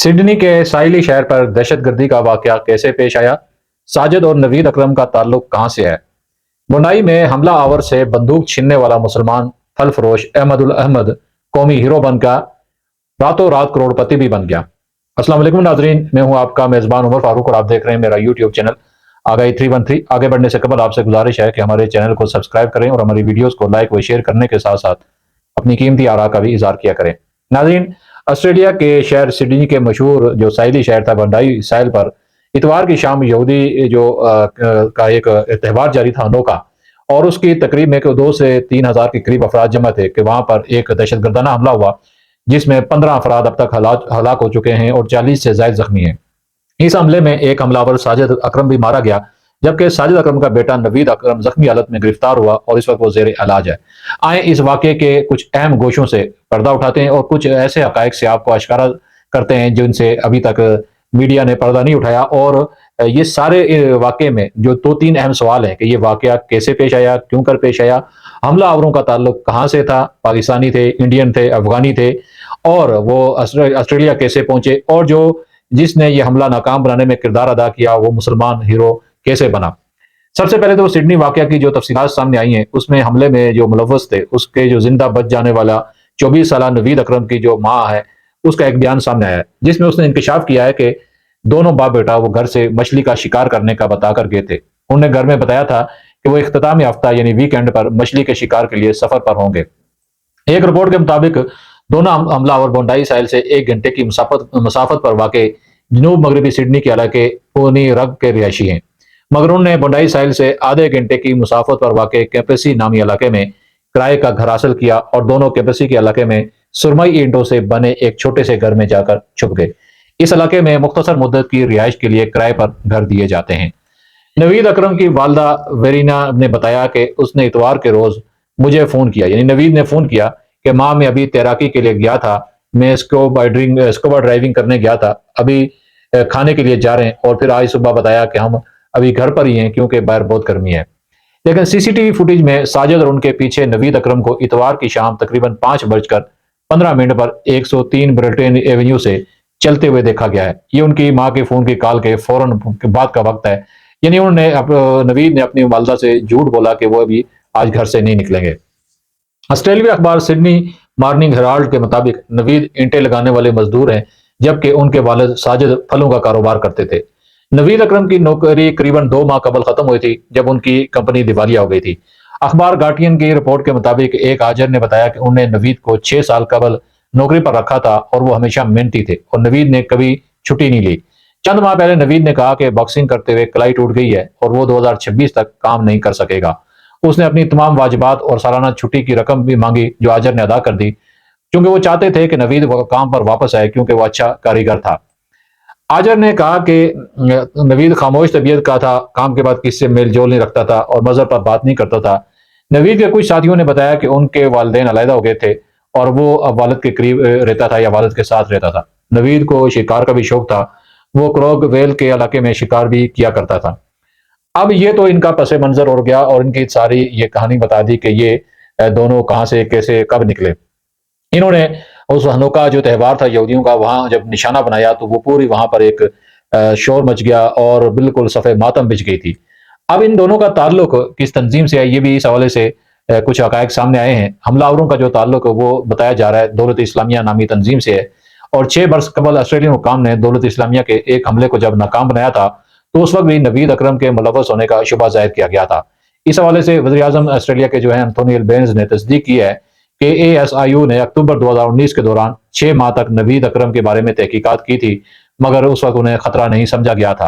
Sydney के साहिली शहर पर दहशतगर्दी का वाकया कैसे पेश आया? साजिद और नवीद अकरम का ताल्लुक कहां से है? मुंबई में हमला आवर से बंदूक छीनने वाला मुसलमान फल फरोश अहमदुल अहमद कौमी हीरो बनकर रातों रात करोड़पति भी बन गया। अस्सलाम वालेकुम नाजरीन, मैं हूं आपका मेजबान उमर फारूक और आप देख रहे हैं मेरा यूट्यूब चैनल आगाही 313। आगे बढ़ने से कबल आपसे गुजारिश है कि हमारे चैनल को सब्सक्राइब करें और हमारी वीडियोस को लाइक व शेयर करने के साथ साथ अपनी कीमती आरा का भी इजहार किया करें। नाजरीन, ऑस्ट्रेलिया के शहर सिडनी के मशहूर जो साहिली शहर था बंडाई साहिल पर इतवार की शाम यहूदी का एक त्यौहार जारी था अनोखा, और उसकी तकरीब में 2 से 3 हज़ार के करीब अफराद जमा थे कि वहां पर एक दहशतगर्दाना हमला हुआ जिसमें 15 अफराद अब तक हलाक हो चुके हैं और 40 से ज्यादा जख्मी हैं। इस हमले में एक हमलावर साजिद अकरम भी मारा गया, जबकि साजिद अकरम का बेटा नवीद अकरम जख्मी हालत में गिरफ्तार हुआ और इस वक्त वो जेर इलाज है। आए इस वाक़े के कुछ अहम गोशों से पर्दा उठाते हैं और कुछ ऐसे हकायक से आपको आश्कारा करते हैं जिनसे अभी तक मीडिया ने पर्दा नहीं उठाया। और ये सारे वाक़े में जो 2-3 अहम सवाल हैं कि ये वाक़या कैसे पेश आया, क्यों कर पेश आया, हमला आवरों का ताल्लुक कहाँ से था, पाकिस्तानी थे, इंडियन थे, अफगानी थे, और वो ऑस्ट्रेलिया कैसे पहुंचे, और जो जिसने ये हमला नाकाम बनाने में किरदार अदा किया वो मुसलमान हीरो कैसे बना। सबसे पहले तो सिडनी वाकया की जो तफसीलात सामने आई हैं उसमें हमले में जो मुलव्वस थे उसके जो जिंदा बच जाने वाला 24 साल नवीद अकरम की जो माँ है उसका एक बयान सामने आया है, जिसमें उसने इंकशाफ किया है कि दोनों बाप बेटा वो घर से मछली का शिकार करने का बताकर गए थे। उन्होंने घर में बताया था कि वो इख्तितामी हफ्ता यानी वीकेंड पर मछली के शिकार के लिए सफर पर होंगे। एक रिपोर्ट के मुताबिक दोनों हमलावर बोंडाई साहिल से 1 घंटे की मुसाफत पर वाक़ जनूब मगरबी सिडनी के इलाके पोनी रग के रिहायशी हैं, मगर उन्होंने बोंडाई साहिल से आधे घंटे की मुसाफत पर वाक़ कैपेसी नामी इलाके में किराए का घर हासिल किया और दोनों कैपेसी के इलाके में सुरमई ईंटों से बने एक छोटे से घर में जाकर छुप गए। इस इलाके में मुख्तसर मुद्दत की रिहाइश के लिए किराए पर घर दिए जाते हैं। नवीद अकरम की वालदा वेरीना ने बताया कि उसने इतवार के रोज मुझे फोन किया, यानी नवीद ने फोन किया कि माँ मैं अभी तैराकी के लिए गया था, मैं स्कूबा ड्राइविंग करने गया था, अभी खाने के लिए जा रहे हैं, और फिर आज सुबह बताया कि हम अभी घर पर ही हैं क्योंकि बाहर बहुत गर्मी है। लेकिन सीसीटीवी फुटेज में साजिद और उनके पीछे नवीद अकरम को इतवार की शाम तकरीबन 5:15 पर 103 ब्रिटेन एवेन्यू से चलते हुए देखा गया है। ये उनकी माँ के फोन की कॉल के फौरन बाद का वक्त है, यानी नवीद ने अपनी वालदा से झूठ बोला कि वो अभी आज घर से नहीं निकलेंगे। ऑस्ट्रेलियाई अखबार सिडनी मॉर्निंग हेराल्ड के मुताबिक नवीद ईंटें लगाने वाले मजदूर हैं, जबकि उनके वालिद साजिद फलों का कारोबार करते थे। नवीद अकरम की नौकरी करीबन 2 माह कबल खत्म हुई थी जब उनकी कंपनी दिवालिया हो गई थी। अखबार गार्डियन की रिपोर्ट के मुताबिक एक आजर ने बताया कि उन्हें नवीद को 6 साल कबल नौकरी पर रखा था और वो हमेशा मेहनती थे और नवीद ने कभी छुट्टी नहीं ली। चंद माह पहले नवीद ने कहा कि बॉक्सिंग करते हुए कलाई टूट गई है और वो 2026 तक काम नहीं कर सकेगा। उसने अपनी तमाम वाजिबात और सालाना छुट्टी की रकम भी मांगी जो आजर ने अदा कर दी, क्योंकि वो चाहते थे कि नवीद काम पर वापस आए क्योंकि वो अच्छा कारीगर था। आजर ने कहा कि नवीद खामोश तबीयत का था, काम के बाद किसी से मेल जोल नहीं रखता था और मजहब पर बात नहीं करता था। नवीद के कुछ साथियों ने बताया कि उनके वालिदैन अलहदा हो गए थे और वो अब वालिद के करीब रहता था या वालिद के साथ रहता था। नवीद को शिकार का भी शौक था, वो क्रोग वेल के इलाके में शिकार भी किया करता था। अब ये तो इनका पस मंजर हो गया और इनकी सारी ये कहानी बता दी कि ये दोनों कहाँ से कैसे कब निकले। इन्होंने उस हनोका जो त्यौहार था यहूदियों का वहां जब निशाना बनाया तो वो पूरी वहां पर एक शोर मच गया और बिल्कुल सफ़े मातम बिछ गई थी। अब इन दोनों का ताल्लुक किस तंजीम से है ये भी इस हवाले से कुछ हकायक सामने आए हैं। हमलावरों का जो ताल्लुक है वो बताया जा रहा है दौलत इस्लामिया नामी तंजीम से है, और 6 बरस कबल ऑस्ट्रेलियन हुकाम ने दौलत इस्लामिया के एक हमले को जब नाकाम बनाया था तो उस वक्त भी नवीद अकरम के मुलव्वस होने का शुबा जाहिर किया गया था। इस हवाले से वज़ीर आज़म ऑस्ट्रेलिया के जो है एंथोनी अल्बेनीज़ ने तस्दीक की है कि ASIU ने अक्टूबर 2019 के दौरान 6 माह तक नवीद अकरम के बारे में तहकीकात की थी, मगर उस वक्त उन्हें खतरा नहीं समझा गया था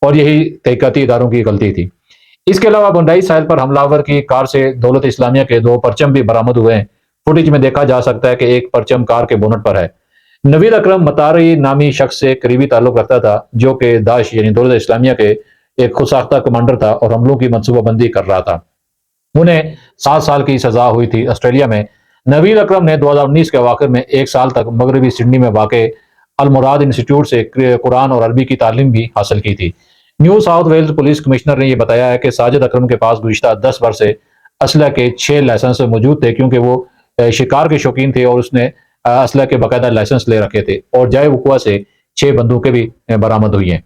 और यही तहकीकाती इदारों की गलती थी। इसके अलावा बंडाई साहिल पर हमलावर की कार से दौलत इस्लामिया के 2 परचम भी बरामद हुए हैं। फुटेज में देखा जा सकता है कि एक परचम कार के बोनट पर है। नवीद अकरम मतारी नामी शख्स से करीबी ताल्लुक रखता था जो कि दाश यानी दौलत इस्लामिया के एक खुदसाख्ता कमांडर था और हमलों की मनसूबाबंदी कर रहा था। उन्हें 7 साल की सजा हुई थी ऑस्ट्रेलिया में। नवीद अकरम ने 2019 के अवाखिर में 1 साल तक मगरबी सिडनी में वाक़ अल मुराद इंस्टीट्यूट से कुरान और अरबी की तालीम भी हासिल की थी। New South Wales police commissioner ने यह बताया है कि साजिद अकरम के पास गुज़िश्ता 10 वर्ष से असला के 6 लाइसेंस मौजूद थे क्योंकि वो शिकार के शौकीन थे और उसने असला के बाकायदा लाइसेंस ले रखे थे और जाए वकुआ से 6 बंदूकें भी बरामद हुई हैं।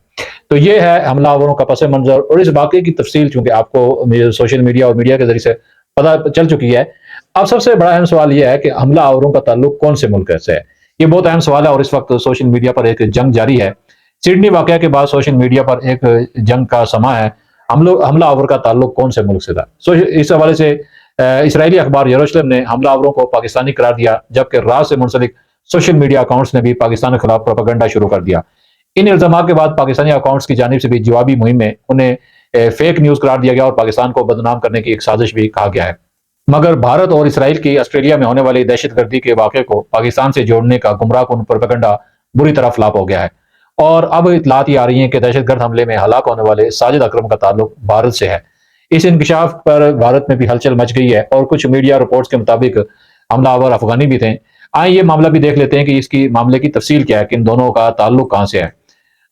तो ये है हमला आवरों का पस मंजर, और इस वाक़े की तफसील चूंकि आपको सोशल मीडिया और मीडिया के जरिए से पता चल चुकी है। अब सबसे बड़ा अहम सवाल यह है कि हमला आवरों का ताल्लुक कौन से मुल्क से है। ये बहुत अहम सवाल है और इस वक्त सोशल मीडिया पर एक जंग जारी है। सिडनी वाक़या के बाद सोशल मीडिया पर एक जंग का समा है। हमला आवर का ताल्लुक कौन से मुल्क से था। इस हवाले से इसराइली अखबार यरूशलेम ने हमला आवरों को पाकिस्तानी करार दिया, जबकि राज से मुंसलिक सोशल मीडिया अकाउंट्स ने भी पाकिस्तान के खिलाफ प्रोपेगेंडा शुरू कर दिया। इन इल्जाम के बाद पाकिस्तानी अकाउंट्स की जानिब से भी जवाबी मुहिम में उन्हें फेक न्यूज करार दिया गया और पाकिस्तान को बदनाम करने की एक साजिश भी कहा गया है। मगर भारत और इसराइल की ऑस्ट्रेलिया में होने वाली दहशतगर्दी के वाक़े को पाकिस्तान से जोड़ने का गुमराहकुन प्रोपेगेंडा बुरी तरह फ्लॉप हो गया है, और अब इतलात ये आ रही हैं कि दहशतगर्द हमले में हलाक होने वाले साजिद अकरम का ताल्लुक भारत से है। इस इंकशाफ पर भारत में भी हलचल मच गई है और कुछ मीडिया रिपोर्ट्स के मुताबिक हमलावर अफगानी भी थे। आइए ये मामला भी देख लेते हैं कि इसकी मामले की तफसील क्या है, कि इन दोनों का ताल्लुक कहाँ से है।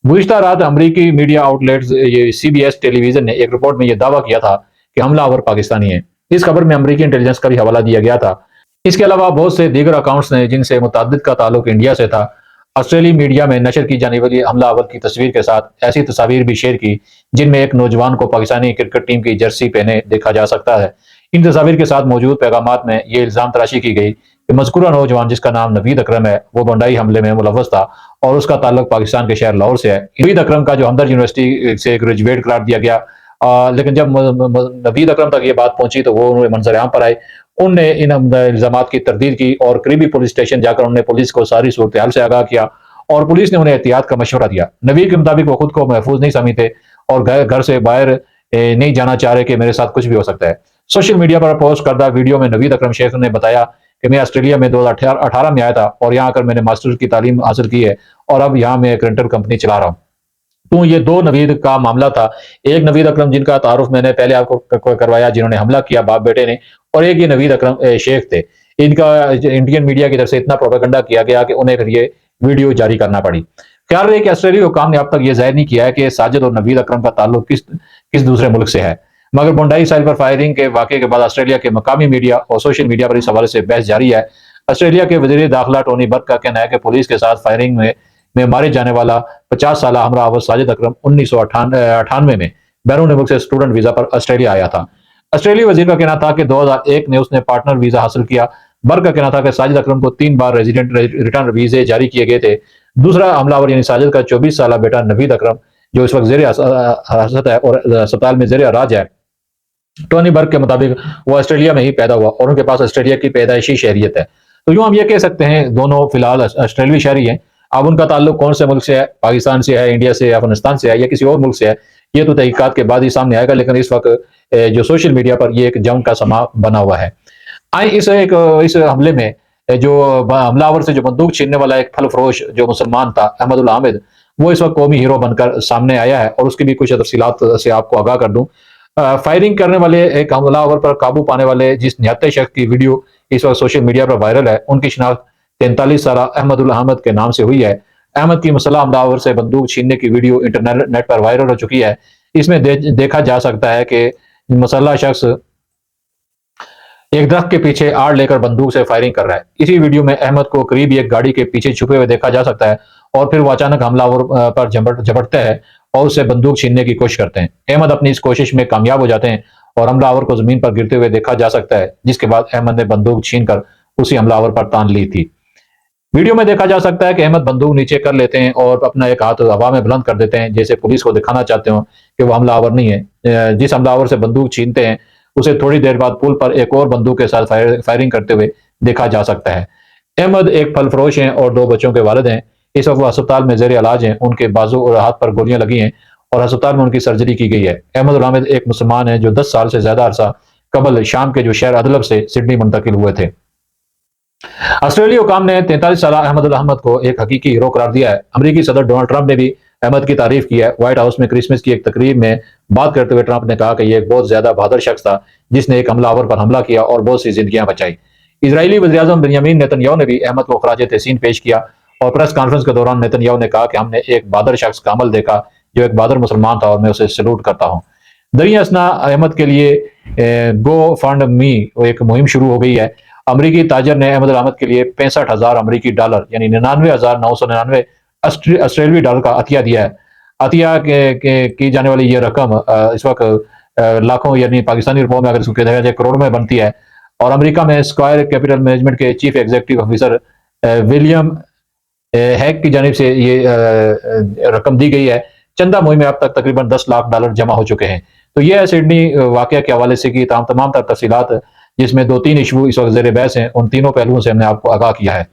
गुज़िश्ता रात अमरीकी मीडिया आउटलेट्स CBS टेलीविजन ने एक रिपोर्ट में यह दावा किया था कि हमलावर पाकिस्तानी है। इस खबर में अमरीकी इंटेलिजेंस का भी हवाला दिया गया था। इसके अलावा बहुत से दीगर अकाउंट्स ने, जिनसे मुतअद्दिद का ताल्लुक इंडिया से था, ऑस्ट्रेलियाई मीडिया में नशर की जाने वाली हमलावर की तस्वीर के साथ ऐसी तस्वीर भी शेयर की जिनमें एक नौजवान को पाकिस्तानी क्रिकेट टीम की जर्सी पहने देखा जा सकता है। इन तस्वीर के साथ मौजूद पैगामात में ये इल्जाम तराशी की गई कि मज़कूरा नौजवान, जिसका नाम नवीद अकरम है, वो बंडाई हमले में मुलव्वस था और उसका ताल्लुक पाकिस्तान के शहर लाहौर से है। नवीद अकरम का जो हमदर्द यूनिवर्सिटी से ग्रेजुएट करार दिया गया, लेकिन जब नवीद अकरम तक ये बात पहुंची तो वो मंजर आम पर आए। उनने इन इल्जामात की तरदीद की और करीबी पुलिस स्टेशन जाकर उन्होंने पुलिस को सारी सूरत हाल से आगाह किया और पुलिस ने उन्हें एहतियात का मशवरा दिया। नवीद के मुताबिक वो खुद को महफूज नहीं समझते और घर से बाहर नहीं जाना चाह रहे कि मेरे साथ कुछ भी हो सकता है। सोशल मीडिया पर पोस्ट करदा वीडियो में नवीद अकरम शेख ने बताया कि मैं ऑस्ट्रेलिया में 2018 में आया था और यहाँ आकर मैंने मास्टर्स की तालीम हासिल की है और अब यहाँ मैं एक रेंटल कंपनी चला रहा हूँ। तो ये दो नवीद का मामला था। एक नवीद अकरम जिनका तारुफ मैंने पहले आपको करवाया, जिन्होंने हमला किया बाप बेटे ने, और एक ये नवीद अकरम शेख थे। इनका इंडियन मीडिया की तरफ से इतना प्रोपेगेंडा किया गया कि उन्हें फिर ये वीडियो जारी करना पड़ी। ख्याल रहे कि ऑस्ट्रेलियाई हुकाम ने अब तक ये जाहिर नहीं किया है कि साजिद और नवीद अकरम का ताल्लुक किस दूसरे मुल्क से है, मगर बोंडाई साइल पर फायरिंग के वाक़े के बाद ऑस्ट्रेलिया के मकामी मीडिया और सोशल मीडिया पर इस हवाले से बहस जारी है। ऑस्ट्रेलिया के वज़ीर दाखिला टोनी बर्क का कहना है कि पुलिस के साथ फायरिंग में मारे जाने वाला 50 साल हमलावर साजिद अकरम 1998 में बैरून मुल्क से स्टूडेंट वीजा पर ऑस्ट्रेलिया आया था। ऑस्ट्रेलियाई वजीर का कहना था कि 2001 में उसने पार्टनर वीजा हासिल किया। बर्क का कहना था कि साजिद अकरम को 3 बार रेजिडेंट रिटर्न वीजे जारी किए गए थे। दूसरा हमलावर यानी साजिद का 24 साल बेटा नवीद अकरम, जो इस वक्त ज़ेर हिरासत है और अस्पताल में ज़ेर इलाज है, टोनी बर्क के मुताबिक वो ऑस्ट्रेलिया में ही पैदा हुआ और उनके पास ऑस्ट्रेलिया की पैदाइशी शहरियत है। तो यूं हम ये कह सकते हैं दोनों फिलहाल ऑस्ट्रेलियाई शहरी हैं। अब उनका ताल्लुक कौन से मुल्क से है, पाकिस्तान से है, इंडिया से, अफगानिस्तान से है या किसी और मुल्क से है, ये तो तहकीकात के बाद ही सामने आएगा। लेकिन इस वक्त जो सोशल मीडिया पर ये एक जंग का समा बना हुआ है। आए इस हमले में जो हमलावर से जो बंदूक छीनने वाला एक फल फरोश जो मुसलमान था, अहमदुल हामिद, वो इस वक्त कौमी हीरो बनकर सामने आया है और उसकी भी कुछ तफसीलात से आपको आगाह कर दूं। फायरिंग करने वाले एक हमलावर पर काबू पाने वाले जिस निहत्ते शख्स की वीडियो इस वक्त सोशल मीडिया पर वायरल है, उनकी शिनाख्त 43 साल अहमदुल अहमद के नाम से हुई है। अहमद की मुसल्लह हमलावर से बंदूक छीनने की वीडियो इंटरनेट पर वायरल हो चुकी है। इसमें देखा जा सकता है कि मुसल्लह शख्स एक दरख्त के पीछे आड़ लेकर बंदूक से फायरिंग कर रहा है। इसी वीडियो में अहमद को करीब एक गाड़ी के पीछे छुपे हुए देखा जा सकता है और फिर वो अचानक हमलावर पर झपटते हैं और उससे बंदूक छीनने की कोशिश करते हैं। अहमद अपनी इस कोशिश में कामयाब हो जाते हैं और हमलावर को जमीन पर गिरते हुए देखा जा सकता है, जिसके बाद अहमद ने बंदूक छीनकर उसी हमलावर पर तान ली थी। वीडियो में देखा जा सकता है कि अहमद बंदूक नीचे कर लेते हैं और अपना एक हाथ हवा में बुलंद कर देते हैं, जैसे पुलिस को दिखाना चाहते हो कि वो हमलावर नहीं है। जिस हमलावर से बंदूक छीनते हैं उसे थोड़ी देर बाद पुल पर एक और बंदूक के साथ फायरिंग करते हुए देखा जा सकता है। अहमद एक फल फरोश हैं और 2 बच्चों के वालिद हैं। इस वक्त वो अस्पताल में ज़ेर इलाज हैं। उनके बाजू और हाथ पर गोलियां लगी हैं और अस्पताल में उनकी सर्जरी की गई है। अहमद हामिद एक मुसलमान है जो 10 साल से ज्यादा अरसा कबल शाम के जो शहर अदलब से सिडनी मुंतकिल हुए थे। ऑस्ट्रेलिया हुकाम ने 43 साल अहमद अहमद को एक हकीकी हीरो करार दिया है। अमेरिकी सदर डोनाल्ड ट्रंप ने भी अहमद की तारीफ की है। व्हाइट हाउस में क्रिसमस की एक तकरीब में बात करते हुए ट्रंप ने कहा कि यह एक बहुत ज्यादा बहादुर शख्स था जिसने एक हमलावर पर हमला किया और बहुत सी जिंदगियां बचाई। इजरायली वज़ीर-ए-आज़म बेंजामिन नेतन्याहू ने भी अहमद को खराज तहसीन पेश किया और प्रेस कॉन्फ्रेंस के दौरान नेतन्याहू ने कहा कि हमने एक बहादुर शख्स का अमल देखा जो एक बहादुर मुसलमान था और मैं उसे सैल्यूट करता हूँ। दरिया असना अहमद के लिए गो फंड मी एक मुहिम शुरू हो गई है। अमरीकी ताजर ने अहमद के लिए $65,000 यानी $99,999 آسٹریلوی ڈالر کا عطیہ دیا ہے. عطیہ کی جانے والی یہ رقم اس وقت لاکھوں یعنی پاکستانی روپوں میں اگر اس کو دیکھا جائے کروڑوں میں بنتی ہے. اور امریکہ میں اسکوائر کیپٹل مینجمنٹ کے chief executive officer William hack کی جانب سے یہ رقم دی گئی ہے. چندہ مہم میں اب تک تقریباً $10 لاکھ جمع ہو چکے ہیں. تو یہ ہے سڈنی واقعہ کے حوالے سے کی تمام تر تفصیلات، جس میں 2-3 ایشو اس وقت زیر بحث ہیں. ان تینوں پہلوؤں سے ہم نے آپ کو آگاہ کیا ہے.